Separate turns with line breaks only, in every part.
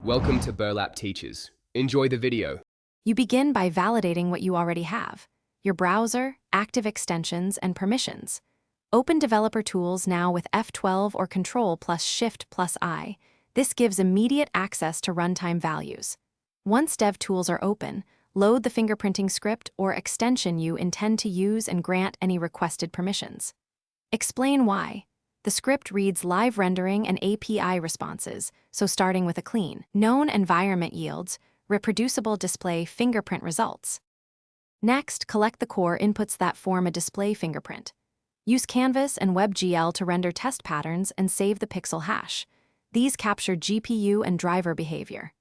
Welcome to Burlap Teachers. Enjoy the video.
You begin by validating what you already have: your browser, active extensions, and permissions. Open Developer Tools now with F12 or Control plus Shift plus I. This gives immediate access to runtime values. Once DevTools are open, load the fingerprinting script or extension you intend to use and grant any requested permissions. Explain why. The script reads live rendering and API responses, so starting with a clean, known environment yields reproducible display fingerprint results. Next, collect the core inputs that form a display fingerprint. Use Canvas and WebGL to render test patterns and save the pixel hash. These capture GPU and driver behavior.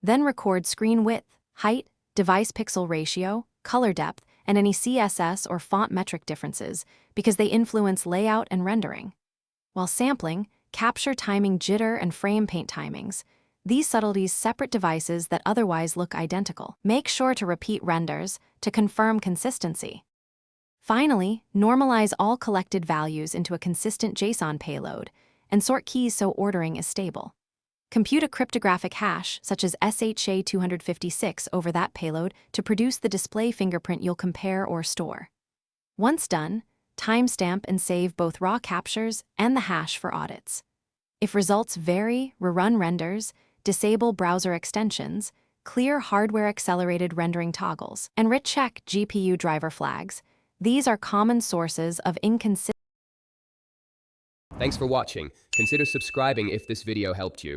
Then record screen width, height, device pixel ratio, color depth, and any CSS or font metric differences because they influence layout and rendering. While sampling, capture timing jitter and frame paint timings. These subtleties separate devices that otherwise look identical. Make sure to repeat renders to confirm consistency. Finally, normalize all collected values into a consistent JSON payload and sort keys so ordering is stable. Compute a cryptographic hash, such as SHA-256, over that payload to produce the display fingerprint you'll compare or store. Once done, timestamp and save both raw captures and the hash for audits. If results vary, rerun renders, disable browser extensions, clear hardware-accelerated rendering toggles, and recheck GPU driver flags. These are common sources of inconsistency.
Thanks for watching. Consider subscribing if this video helped you.